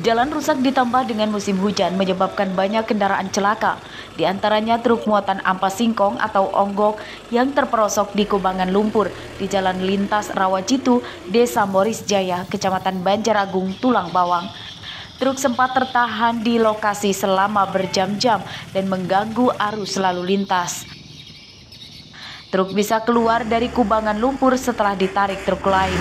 Jalan rusak ditambah dengan musim hujan menyebabkan banyak kendaraan celaka. Di antaranya truk muatan ampas singkong atau onggok yang terperosok di kubangan lumpur di Jalan Lintas Rawajitu, Desa Moris Jaya, Kecamatan Banjaragung, Tulang Bawang. Truk sempat tertahan di lokasi selama berjam-jam dan mengganggu arus lalu lintas. Truk bisa keluar dari kubangan lumpur setelah ditarik truk lain.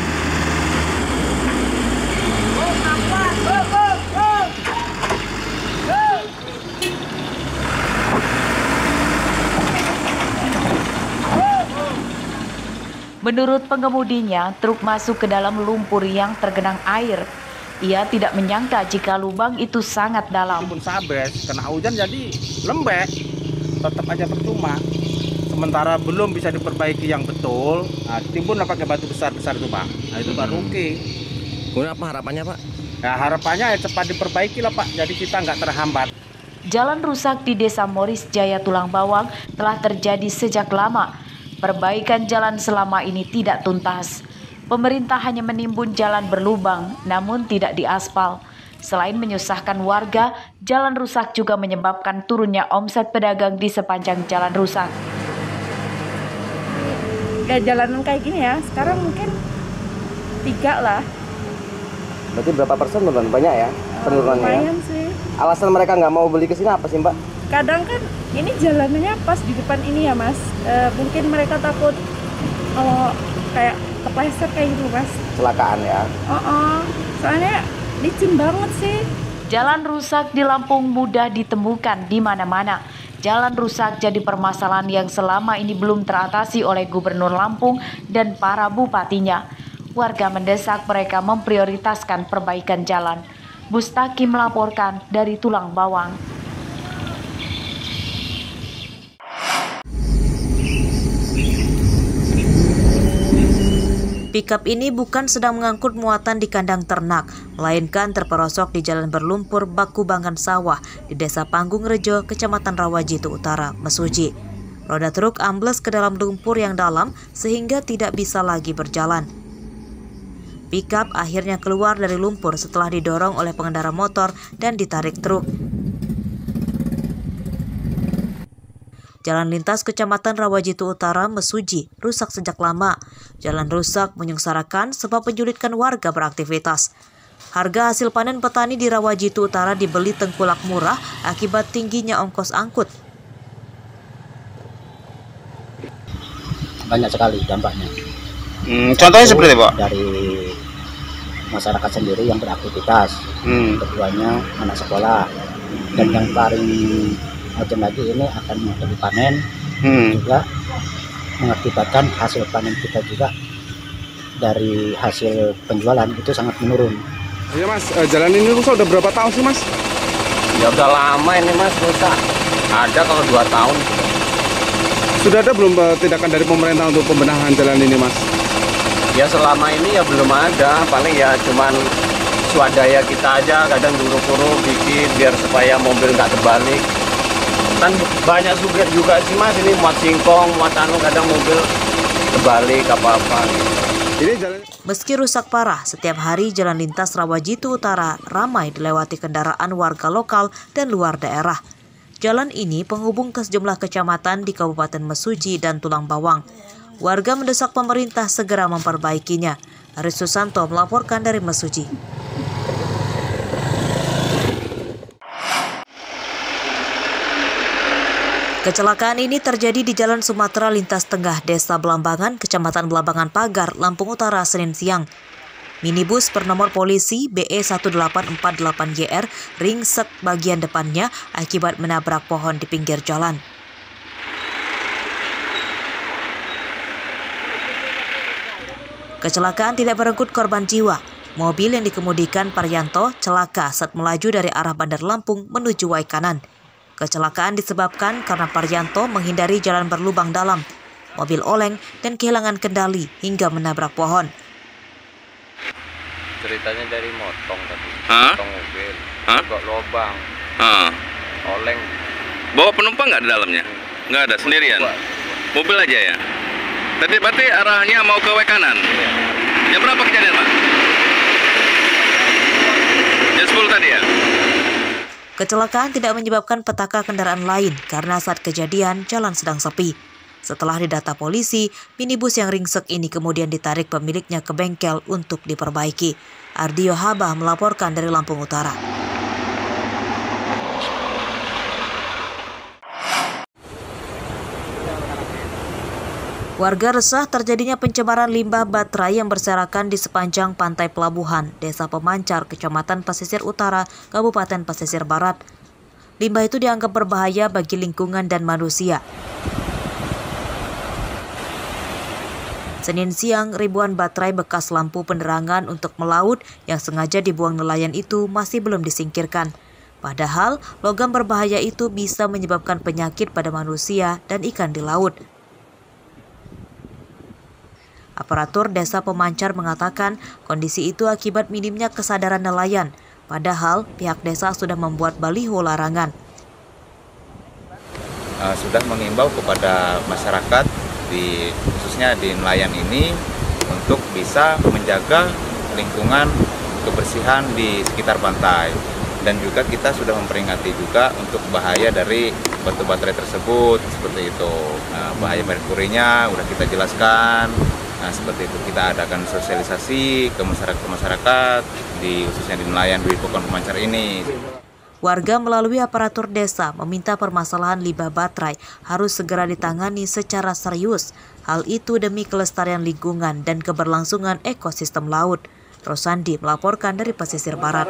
Menurut pengemudinya, truk masuk ke dalam lumpur yang tergenang air. Ia tidak menyangka jika lubang itu sangat dalam. Pun sabes, kena hujan jadi lembek, tetap aja percuma. Sementara belum bisa diperbaiki yang betul, timbun pakai batu besar-besar itu Pak. Nah itu baru oke. Kemudian apa harapannya Pak? Ya harapannya ya cepat diperbaiki lah Pak, jadi kita nggak terhambat. Jalan rusak di Desa Moris Jaya, Tulang Bawang telah terjadi sejak lama. Perbaikan jalan selama ini tidak tuntas. Pemerintah hanya menimbun jalan berlubang, namun tidak diaspal. Selain menyusahkan warga, jalan rusak juga menyebabkan turunnya omset pedagang di sepanjang jalan rusak. Ya jalanan kayak gini ya, sekarang mungkin 3 lah. Berarti berapa persen teman? Banyak ya penurunannya? Lumayan sih. Alasan mereka nggak mau beli ke sini apa sih Mbak? Kadang kan ini jalanannya pas di depan ini ya Mas. Mungkin mereka takut kayak kepleset kayak gitu Mas. Kecelakaan ya? Soalnya licin banget sih. Jalan rusak di Lampung mudah ditemukan di mana-mana. Jalan rusak jadi permasalahan yang selama ini belum teratasi oleh Gubernur Lampung dan para bupatinya. Warga mendesak mereka memprioritaskan perbaikan jalan. Bustaki melaporkan dari Tulang Bawang. Pikap ini bukan sedang mengangkut muatan di kandang ternak, melainkan terperosok di jalan berlumpur Bakubangan Sawah di Desa Panggung Rejo, Kecamatan Rawajitu Utara, Mesuji. Roda truk ambles ke dalam lumpur yang dalam sehingga tidak bisa lagi berjalan. Pikap akhirnya keluar dari lumpur setelah didorong oleh pengendara motor dan ditarik truk. Jalan lintas Kecamatan Rawajitu Utara, Mesuji, rusak sejak lama. Jalan rusak menyengsarakan sebab menyulitkan warga beraktivitas. Harga hasil panen petani di Rawajitu Utara dibeli tengkulak murah akibat tingginya ongkos angkut. Banyak sekali dampaknya. Contohnya seperti Pak? Dari masyarakat sendiri yang beraktivitas, keduanya anak sekolah, dan yang paling macam lagi ini akan menghadapi panen, juga mengakibatkan hasil panen kita juga dari hasil penjualan itu sangat menurun. Iya Mas, jalan ini rusak udah berapa tahun sih Mas? Ya udah lama ini Mas rusak. Ada kalau 2 tahun. Sudah ada belum tindakan dari pemerintah untuk pembenahan jalan ini Mas? Ya selama ini ya belum ada, paling ya cuman swadaya kita aja, kadang dulu-dulu bikin biar supaya mobil nggak terbalik. Kan banyak juga sih Mas, ini muat singkong, muat kadang mobil terbalik apa-apa. Meski rusak parah, setiap hari jalan lintas Rawajitu Utara ramai dilewati kendaraan warga lokal dan luar daerah. Jalan ini penghubung ke sejumlah kecamatan di Kabupaten Mesuji dan Tulang Bawang. Warga mendesak pemerintah segera memperbaikinya. Aris Susanto melaporkan dari Mesuji. Kecelakaan ini terjadi di Jalan Sumatera Lintas Tengah, Desa Belambangan, Kecamatan Belambangan Pagar, Lampung Utara, Senin siang. Minibus bernomor polisi BE1848YR ringsek bagian depannya akibat menabrak pohon di pinggir jalan. Kecelakaan tidak merenggut korban jiwa. Mobil yang dikemudikan Paryanto celaka saat melaju dari arah Bandar Lampung menuju Waikanan. Kecelakaan disebabkan karena Paryanto menghindari jalan berlubang dalam. Mobil oleng dan kehilangan kendali hingga menabrak pohon. Ceritanya dari motong tadi, motong mobil, kok lubang, oleng. Bawa penumpang nggak di dalamnya? Nggak ada, sendirian? Mobil aja ya? Tadi berarti arahnya mau ke kanan. Jam berapa kejadian, Pak? Jam 10 tadi ya? Kecelakaan tidak menyebabkan petaka kendaraan lain karena saat kejadian jalan sedang sepi. Setelah didata polisi, minibus yang ringsek ini kemudian ditarik pemiliknya ke bengkel untuk diperbaiki. Ardio Habah melaporkan dari Lampung Utara. Warga resah terjadinya pencemaran limbah baterai yang berserakan di sepanjang pantai pelabuhan, Desa Pemancar, Kecamatan Pesisir Utara, Kabupaten Pesisir Barat. Limbah itu dianggap berbahaya bagi lingkungan dan manusia. Senin siang, ribuan baterai bekas lampu penerangan untuk melaut yang sengaja dibuang nelayan itu masih belum disingkirkan. Padahal, logam berbahaya itu bisa menyebabkan penyakit pada manusia dan ikan di laut. Aparatur Desa Pemancar mengatakan kondisi itu akibat minimnya kesadaran nelayan. Padahal pihak desa sudah membuat baliho larangan. Sudah mengimbau kepada masyarakat, khususnya di nelayan ini, untuk bisa menjaga lingkungan kebersihan di sekitar pantai. Dan juga kita sudah memperingati juga untuk bahaya dari batu baterai tersebut, seperti itu. Bahaya merkurinya udah kita jelaskan. Nah, seperti itu kita adakan sosialisasi ke masyarakat khususnya di nelayan di Pokon Pemancar ini. Warga melalui aparatur desa meminta permasalahan limbah baterai harus segera ditangani secara serius. Hal itu demi kelestarian lingkungan dan keberlangsungan ekosistem laut. Rosandi melaporkan dari Pesisir Barat.